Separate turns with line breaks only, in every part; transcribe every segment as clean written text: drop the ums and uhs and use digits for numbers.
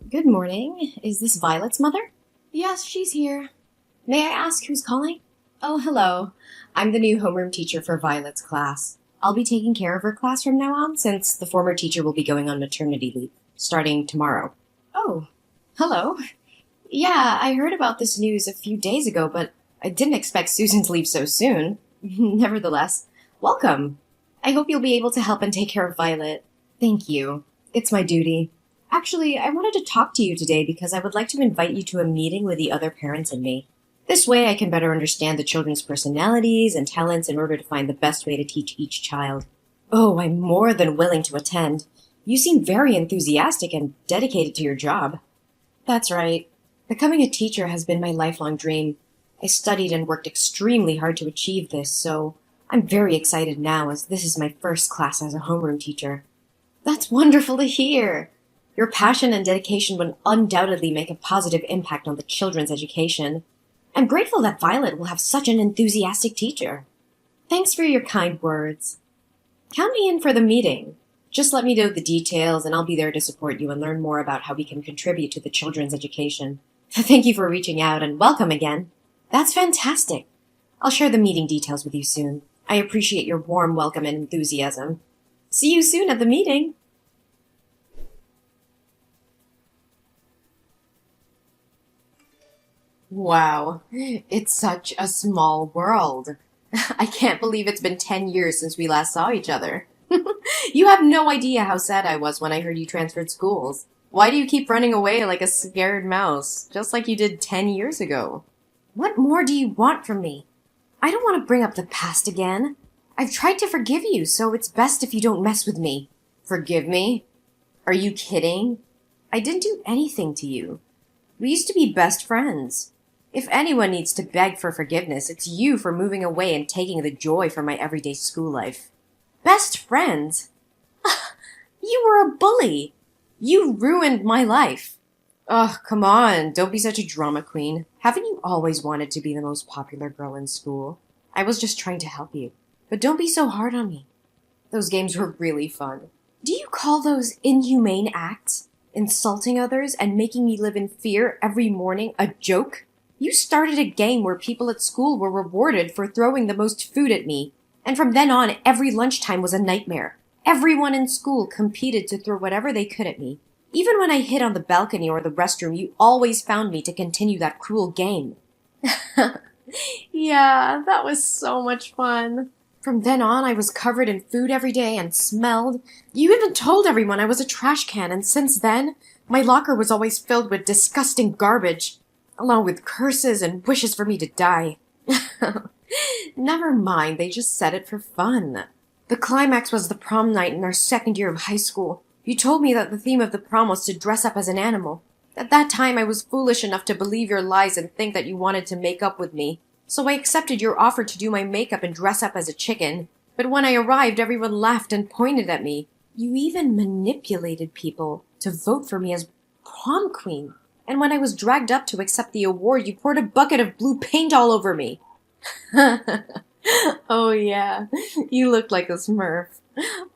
Good morning. Is this Violet's mother? Yes, she's here. May I ask who's calling? Oh, hello. I'm the new homeroom teacher for Violet's class. I'll be taking care of her class from now on since the former teacher will be going on maternity leave, starting tomorrow. Oh, hello. Yeah, I heard about this news a few days ago, but I didn't expect Susan to leave so soon. Nevertheless, welcome. I hope you'll be able to help and take care of Violet. Thank you. It's my duty. Actually, I wanted to talk to you today because I would like to invite you to a meeting with the other parents and me. This way I can better understand the children's personalities and talents in order to find the best way to teach each child. Oh, I'm more than willing to attend. You seem very enthusiastic and dedicated to your job. That's right. Becoming a teacher has been my lifelong dream. I studied and worked extremely hard to achieve this, so I'm very excited now as this is my first class as a homeroom teacher. That's wonderful to hear. Your passion and dedication would undoubtedly make a positive impact on the children's education. I'm grateful that Violet will have such an enthusiastic teacher. Thanks for your kind words. Count me in for the meeting. Just let me know the details and I'll be there to support you and learn more about how we can contribute to the children's education. Thank you for reaching out and welcome again. That's fantastic. I'll share the meeting details with you soon. I appreciate your warm welcome and enthusiasm. See you soon at the meeting. Wow, it's such a small world. I can't believe it's been 10 years since we last saw each other. You have no idea how sad I was when I heard you transferred schools. Why do you keep running away like a scared mouse, just like you did 10 years ago? What more do you want from me? I don't want to bring up the past again. I've tried to forgive you, so it's best if you don't mess with me. Forgive me? Are you kidding? I didn't do anything to you. We used to be best friends. If anyone needs to beg for forgiveness, it's you for moving away and taking the joy from my everyday school life. Best friends? You were a bully. You ruined my life. Ugh, come on, don't be such a drama queen. Haven't you always wanted to be the most popular girl in school? I was just trying to help you. But don't be so hard on me. Those games were really fun. Do you call those inhumane acts? Insulting others and making me live in fear every morning a joke? You started a game where people at school were rewarded for throwing the most food at me, and from then on every lunchtime was a nightmare. Everyone in school competed to throw whatever they could at me. Even when I hid on the balcony or the restroom, you always found me to continue that cruel game. Yeah, that was so much fun. From then on, I was covered in food every day and smelled. You even told everyone I was a trash can, and since then, my locker was always filled with disgusting garbage, along with curses and wishes for me to die. Never mind, they just said it for fun. The climax was the prom night in our second year of high school. You told me that the theme of the prom was to dress up as an animal. At that time, I was foolish enough to believe your lies and think that you wanted to make up with me. So I accepted your offer to do my makeup and dress up as a chicken. But when I arrived, everyone laughed and pointed at me. You even manipulated people to vote for me as prom queen. And when I was dragged up to accept the award, you poured a bucket of blue paint all over me. Oh yeah, you looked like a Smurf.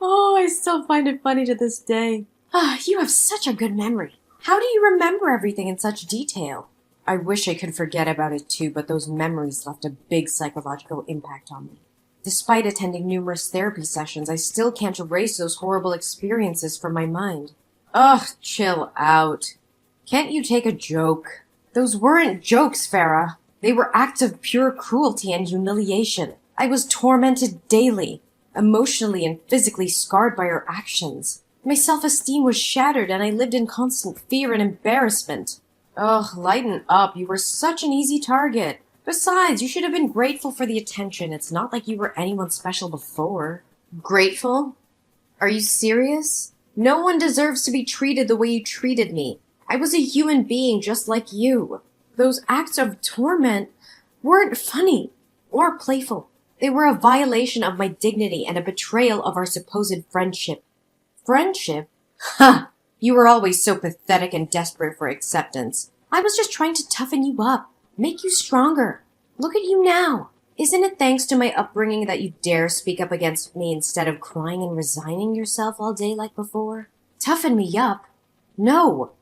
Oh, I still find it funny to this day. Ah, you have such a good memory. How do you remember everything in such detail? I wish I could forget about it too, but those memories left a big psychological impact on me. Despite attending numerous therapy sessions, I still can't erase those horrible experiences from my mind. Ugh, chill out. Can't you take a joke? Those weren't jokes, Farah. They were acts of pure cruelty and humiliation. I was tormented daily, emotionally and physically scarred by her actions. My self-esteem was shattered and I lived in constant fear and embarrassment. Ugh, lighten up. You were such an easy target. Besides, you should have been grateful for the attention. It's not like you were anyone special before. Grateful? Are you serious? No one deserves to be treated the way you treated me. I was a human being just like you. Those acts of torment weren't funny or playful. They were a violation of my dignity and a betrayal of our supposed friendship. Friendship? Ha! You were always so pathetic and desperate for acceptance. I was just trying to toughen you up, make you stronger. Look at you now. Isn't it thanks to my upbringing that you dare speak up against me instead of crying and resigning yourself all day like before? Toughen me up? No.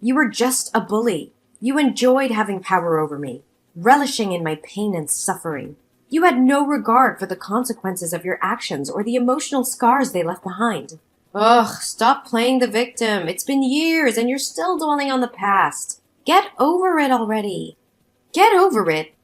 You were just a bully. You enjoyed having power over me, relishing in my pain and suffering. You had no regard for the consequences of your actions or the emotional scars they left behind. Ugh, stop playing the victim. It's been years and you're still dwelling on the past. Get over it already. Get over it.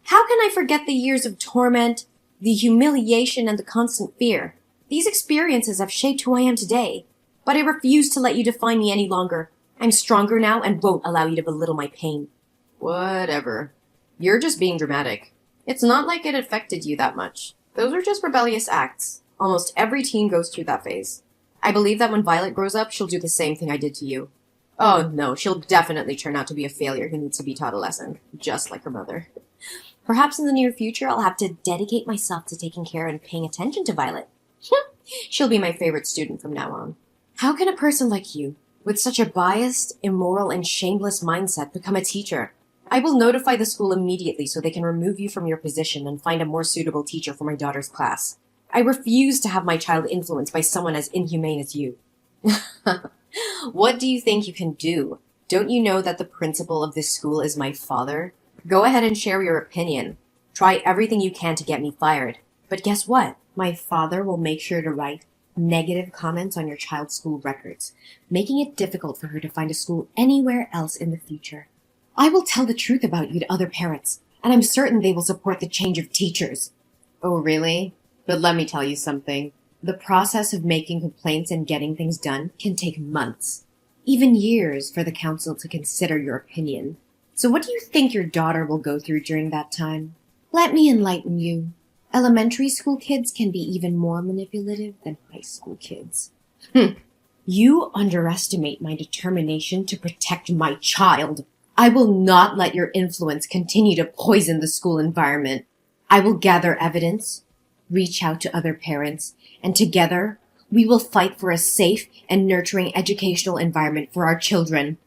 How can I forget the years of torment, the humiliation, and the constant fear? These experiences have shaped who I am today, but I refuse to let you define me any longer. I'm stronger now and won't allow you to belittle my pain. Whatever. You're just being dramatic. It's not like it affected you that much. Those are just rebellious acts. Almost every teen goes through that phase. I believe that when Violet grows up, she'll do the same thing I did to you. Oh no, she'll definitely turn out to be a failure who needs to be taught a lesson, just like her mother. Perhaps in the near future, I'll have to dedicate myself to taking care and paying attention to Violet. She'll be my favorite student from now on. How can a person like you, with such a biased, immoral, and shameless mindset, become a teacher? I will notify the school immediately so they can remove you from your position and find a more suitable teacher for my daughter's class. I refuse to have my child influenced by someone as inhumane as you. What do you think you can do? Don't you know that the principal of this school is my father? Go ahead and share your opinion. Try everything you can to get me fired. But guess what? My father will make sure to write negative comments on your child's school records, making it difficult for her to find a school anywhere else in the future. I will tell the truth about you to other parents, and I'm certain they will support the change of teachers. Oh, really? But let me tell you something. The process of making complaints and getting things done can take months, even years, for the council to consider your opinion. So what do you think your daughter will go through during that time? Let me enlighten you. Elementary school kids can be even more manipulative than high school kids. You underestimate my determination to protect my child. I will not let your influence continue to poison the school environment. I will gather evidence, reach out to other parents, and together we will fight for a safe and nurturing educational environment for our children.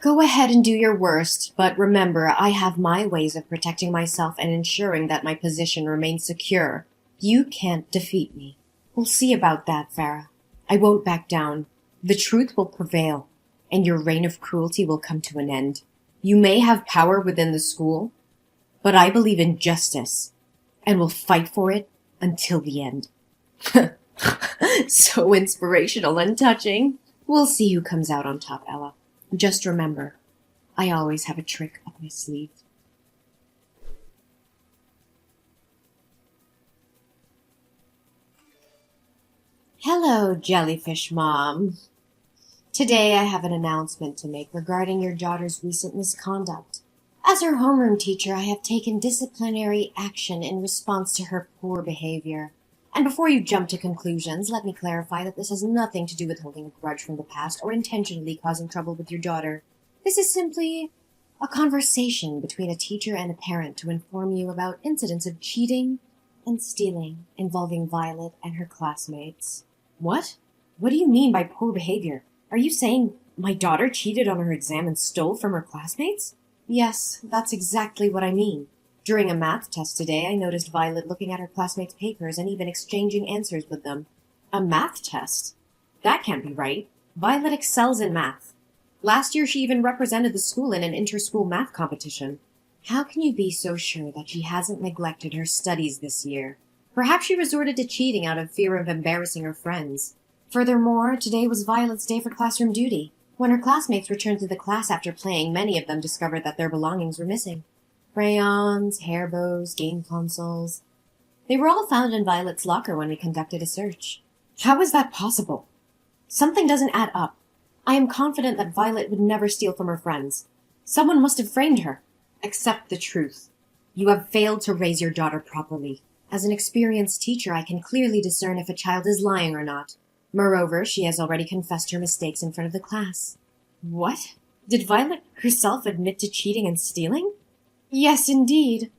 Go ahead and do your worst, but remember, I have my ways of protecting myself and ensuring that my position remains secure. You can't defeat me. We'll see about that, Farah. I won't back down. The truth will prevail, and your reign of cruelty will come to an end. You may have power within the school, but I believe in justice, and will fight for it until the end. So inspirational and touching. We'll see who comes out on top, Ella. Just remember, I always have a trick up my sleeve. Hello, Jellyfish Mom. Today I have an announcement to make regarding your daughter's recent misconduct. As her homeroom teacher, I have taken disciplinary action in response to her poor behavior. And before you jump to conclusions, let me clarify that this has nothing to do with holding a grudge from the past or intentionally causing trouble with your daughter. This is simply a conversation between a teacher and a parent to inform you about incidents of cheating and stealing involving Violet and her classmates. What? What do you mean by poor behavior? Are you saying my daughter cheated on her exam and stole from her classmates? Yes, that's exactly what I mean. During a math test today, I noticed Violet looking at her classmates' papers and even exchanging answers with them. A math test? That can't be right. Violet excels in math. Last year, she even represented the school in an inter-school math competition. How can you be so sure that she hasn't neglected her studies this year? Perhaps she resorted to cheating out of fear of embarrassing her friends. Furthermore, today was Violet's day for classroom duty. When her classmates returned to the class after playing, many of them discovered that their belongings were missing. Crayons, hair bows, game consoles. They were all found in Violet's locker when we conducted a search. How is that possible? Something doesn't add up. I am confident that Violet would never steal from her friends. Someone must have framed her. Accept the truth. You have failed to raise your daughter properly. As an experienced teacher, I can clearly discern if a child is lying or not. Moreover, she has already confessed her mistakes in front of the class. What? Did Violet herself admit to cheating and stealing? Yes, indeed.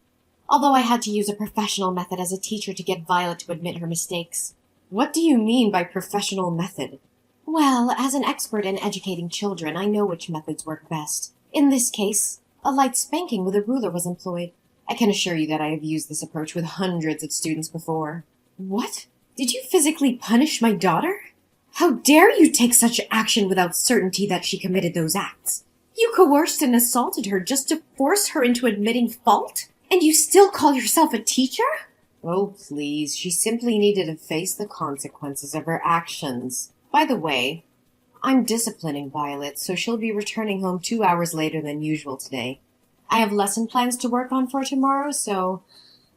Although I had to use a professional method as a teacher to get Violet to admit her mistakes. What do you mean by professional method? Well, as an expert in educating children, I know which methods work best. In this case, a light spanking with a ruler was employed. I can assure you that I have used this approach with hundreds of students before. What? Did you physically punish my daughter? How dare you take such action without certainty that she committed those acts? You coerced and assaulted her just to force her into admitting fault? And you still call yourself a teacher? Oh, please. She simply needed to face the consequences of her actions. By the way, I'm disciplining Violet, so she'll be returning home 2 hours later than usual today. I have lesson plans to work on for tomorrow, so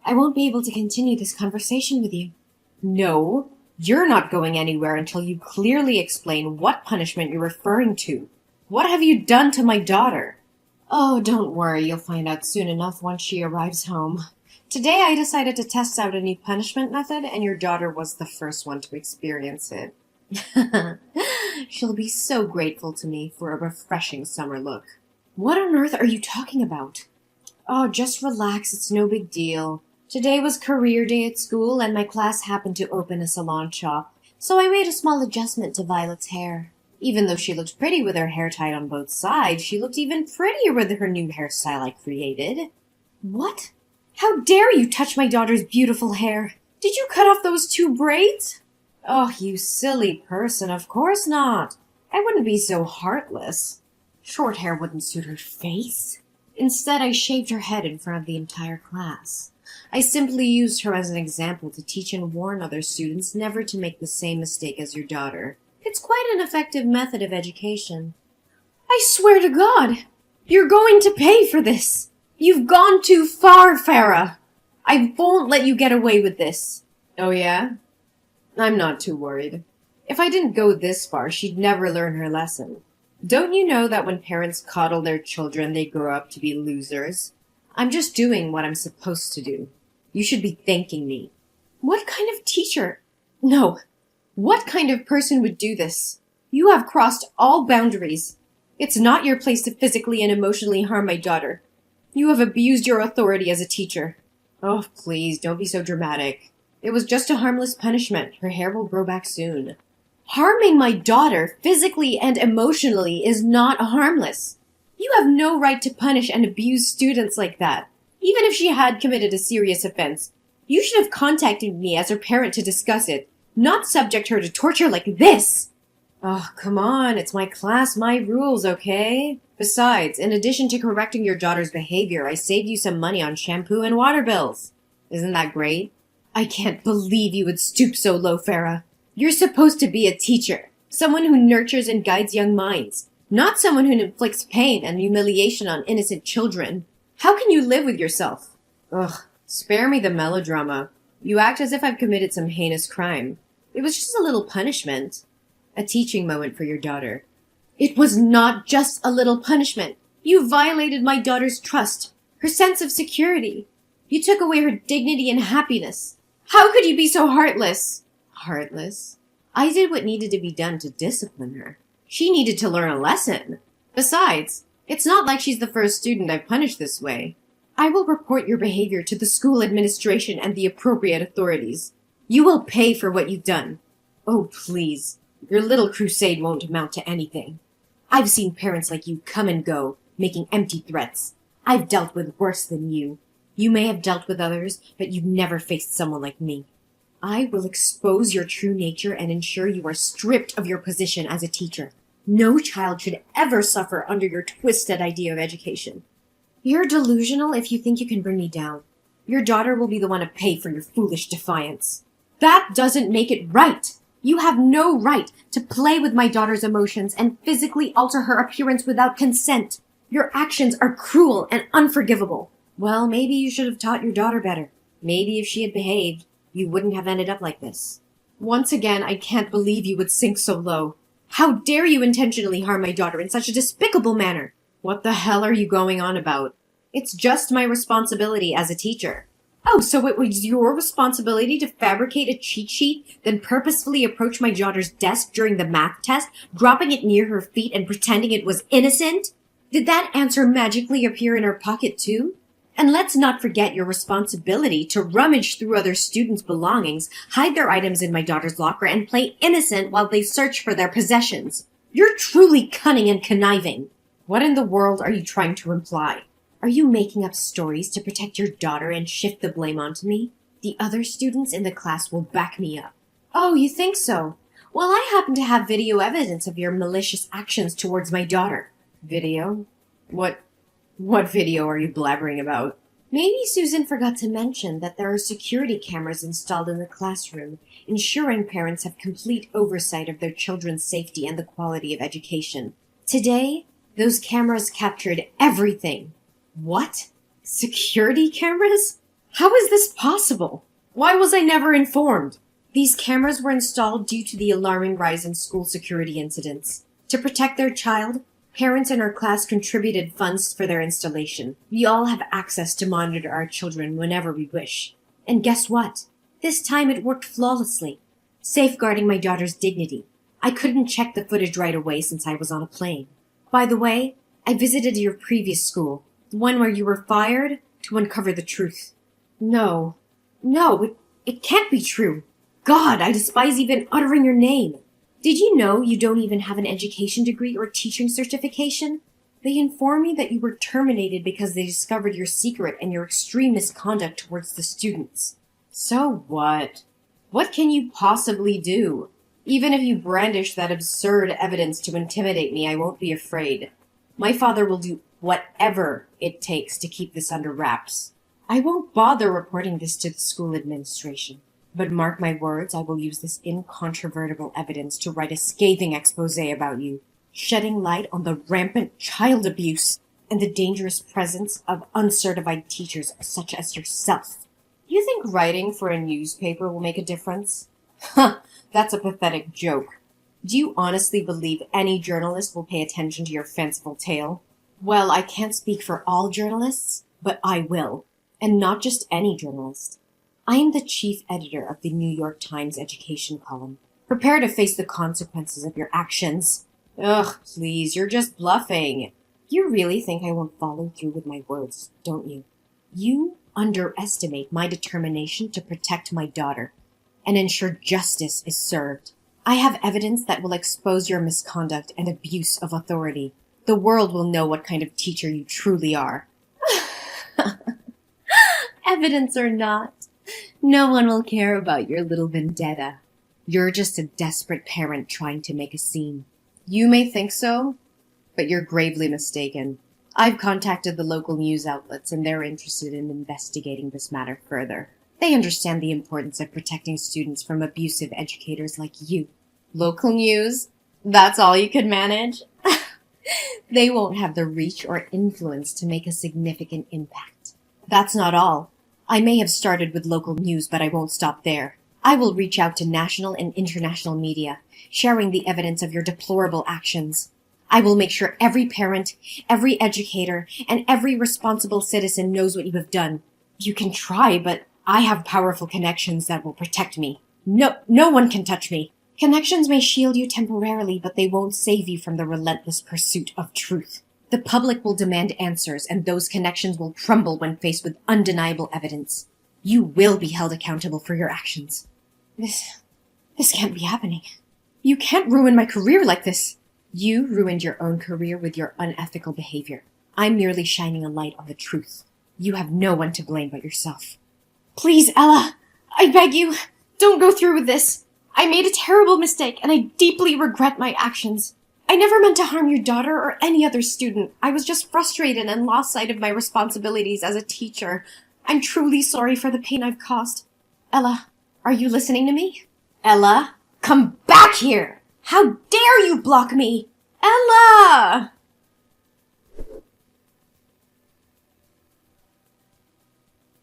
I won't be able to continue this conversation with you. No, you're not going anywhere until you clearly explain what punishment you're referring to. What have you done to my daughter? Oh, don't worry, you'll find out soon enough once she arrives home. Today I decided to test out a new punishment method, and your daughter was the first one to experience it. She'll be so grateful to me for a refreshing summer look. What on earth are you talking about? Oh, just relax, it's no big deal. Today was career day at school, and my class happened to open a salon shop, so I made a small adjustment to Violet's hair. Even though she looked pretty with her hair tied on both sides, she looked even prettier with her new hairstyle I created. What? How dare you touch my daughter's beautiful hair? Did you cut off those 2 braids? Oh, you silly person, of course not. I wouldn't be so heartless. Short hair wouldn't suit her face. Instead, I shaved her head in front of the entire class. I simply used her as an example to teach and warn other students never to make the same mistake as your daughter. It's quite an effective method of education. I swear to God, you're going to pay for this. You've gone too far, Farah. I won't let you get away with this. Oh, yeah? I'm not too worried. If I didn't go this far, she'd never learn her lesson. Don't you know that when parents coddle their children, they grow up to be losers? I'm just doing what I'm supposed to do. You should be thanking me. What kind of teacher? No. What kind of person would do this? You have crossed all boundaries. It's not your place to physically and emotionally harm my daughter. You have abused your authority as a teacher. Oh, please, don't be so dramatic. It was just a harmless punishment. Her hair will grow back soon. Harming my daughter physically and emotionally is not harmless. You have no right to punish and abuse students like that. Even if she had committed a serious offense, you should have contacted me as her parent to discuss it, not subject her to torture like this. Oh, come on, it's my class, my rules, okay? Besides, in addition to correcting your daughter's behavior, I saved you some money on shampoo and water bills. Isn't that great? I can't believe you would stoop so low, Farah. You're supposed to be a teacher, someone who nurtures and guides young minds, not someone who inflicts pain and humiliation on innocent children. How can you live with yourself? Ugh, spare me the melodrama. You act as if I've committed some heinous crime. It was just a little punishment. A teaching moment for your daughter. It was not just a little punishment. You violated my daughter's trust, her sense of security. You took away her dignity and happiness. How could you be so heartless? Heartless? I did what needed to be done to discipline her. She needed to learn a lesson. Besides, it's not like she's the first student I've punished this way. I will report your behavior to the school administration and the appropriate authorities. You will pay for what you've done. Oh, please. Your little crusade won't amount to anything. I've seen parents like you come and go, making empty threats. I've dealt with worse than you. You may have dealt with others, but you've never faced someone like me. I will expose your true nature and ensure you are stripped of your position as a teacher. No child should ever suffer under your twisted idea of education. You're delusional if you think you can bring me down. Your daughter will be the one to pay for your foolish defiance. That doesn't make it right. You have no right to play with my daughter's emotions and physically alter her appearance without consent. Your actions are cruel and unforgivable. Well, maybe you should have taught your daughter better. Maybe if she had behaved, you wouldn't have ended up like this. Once again, I can't believe you would sink so low. How dare you intentionally harm my daughter in such a despicable manner? What the hell are you going on about? It's just my responsibility as a teacher. Oh, so it was your responsibility to fabricate a cheat sheet, then purposefully approach my daughter's desk during the math test, dropping it near her feet and pretending it was innocent? Did that answer magically appear in her pocket too? And let's not forget your responsibility to rummage through other students' belongings, hide their items in my daughter's locker, and play innocent while they search for their possessions. You're truly cunning and conniving. What in the world are you trying to imply? Are you making up stories to protect your daughter and shift the blame onto me? The other students in the class will back me up. Oh, you think so? Well, I happen to have video evidence of your malicious actions towards my daughter. Video? What video are you blabbering about? Maybe Susan forgot to mention that there are security cameras installed in the classroom, ensuring parents have complete oversight of their children's safety and the quality of education. Today, those cameras captured everything. What? Security cameras? How is this possible? Why was I never informed? These cameras were installed due to the alarming rise in school security incidents. To protect their child, parents in our class contributed funds for their installation. We all have access to monitor our children whenever we wish. And guess what? This time it worked flawlessly, safeguarding my daughter's dignity. I couldn't check the footage right away since I was on a plane. By the way, I visited your previous school, the one where you were fired, to uncover the truth. No, it can't be true. God, I despise even uttering your name. Did you know you don't even have an education degree or teaching certification? They informed me that you were terminated because they discovered your secret and your extreme misconduct towards the students. So what? What can you possibly do? Even if you brandish that absurd evidence to intimidate me, I won't be afraid. My father will do whatever it takes to keep this under wraps. I won't bother reporting this to the school administration. But mark my words, I will use this incontrovertible evidence to write a scathing exposé about you, shedding light on the rampant child abuse and the dangerous presence of uncertified teachers such as yourself. You think writing for a newspaper will make a difference? Huh, that's a pathetic joke. Do you honestly believe any journalist will pay attention to your fanciful tale? Well, I can't speak for all journalists, but I will. And not just any journalist. I am the chief editor of the New York Times education column. Prepare to face the consequences of your actions. Ugh, please, you're just bluffing. You really think I won't follow through with my words, don't you? You underestimate my determination to protect my daughter and ensure justice is served. I have evidence that will expose your misconduct and abuse of authority. The world will know what kind of teacher you truly are. Evidence or not, no one will care about your little vendetta. You're just a desperate parent trying to make a scene. You may think so, but you're gravely mistaken. I've contacted the local news outlets and they're interested in investigating this matter further. They understand the importance of protecting students from abusive educators like you. Local news? That's all you could manage? They won't have the reach or influence to make a significant impact. That's not all. I may have started with local news, but I won't stop there. I will reach out to national and international media, sharing the evidence of your deplorable actions. I will make sure every parent, every educator, and every responsible citizen knows what you have done. You can try, but I have powerful connections that will protect me. No one can touch me. Connections may shield you temporarily, but they won't save you from the relentless pursuit of truth. The public will demand answers, and those connections will crumble when faced with undeniable evidence. You will be held accountable for your actions. This can't be happening. You can't ruin my career like this. You ruined your own career with your unethical behavior. I'm merely shining a light on the truth. You have no one to blame but yourself. Please, Ella, I beg you, don't go through with this. I made a terrible mistake, and I deeply regret my actions. I never meant to harm your daughter or any other student. I was just frustrated and lost sight of my responsibilities as a teacher. I'm truly sorry for the pain I've caused. Ella, are you listening to me? Ella, come back here! How dare you block me? Ella!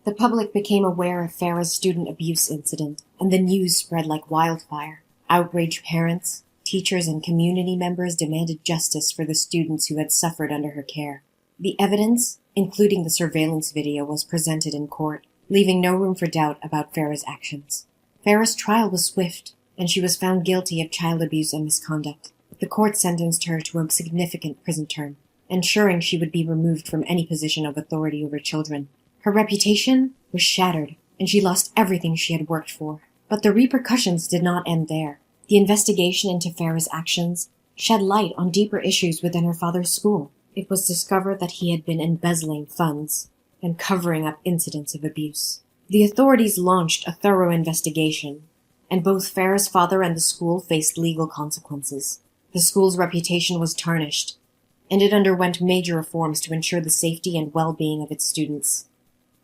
The public became aware of Farah's student abuse incident, and the news spread like wildfire. Outraged parents, teachers, and community members demanded justice for the students who had suffered under her care. The evidence, including the surveillance video, was presented in court, leaving no room for doubt about Farah's actions. Farah's trial was swift, and she was found guilty of child abuse and misconduct. The court sentenced her to a significant prison term, ensuring she would be removed from any position of authority over children. Her reputation was shattered, and she lost everything she had worked for. But the repercussions did not end there. The investigation into Farah's actions shed light on deeper issues within her father's school. It was discovered that he had been embezzling funds and covering up incidents of abuse. The authorities launched a thorough investigation, and both Farah's father and the school faced legal consequences. The school's reputation was tarnished, and it underwent major reforms to ensure the safety and well-being of its students.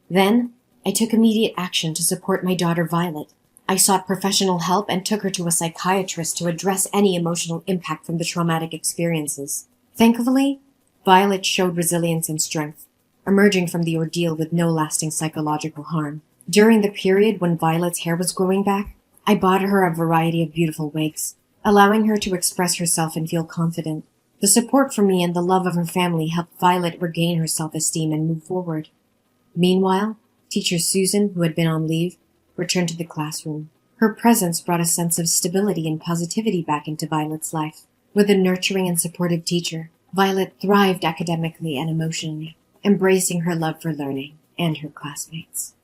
Then, I took immediate action to support my daughter Violet. I sought professional help and took her to a psychiatrist to address any emotional impact from the traumatic experiences. Thankfully, Violet showed resilience and strength, emerging from the ordeal with no lasting psychological harm. During the period when Violet's hair was growing back, I bought her a variety of beautiful wigs, allowing her to express herself and feel confident. The support from me and the love of her family helped Violet regain her self-esteem and move forward. Meanwhile, teacher Susan, who had been on leave, returned to the classroom. Her presence brought a sense of stability and positivity back into Violet's life. With a nurturing and supportive teacher, Violet thrived academically and emotionally, embracing her love for learning and her classmates.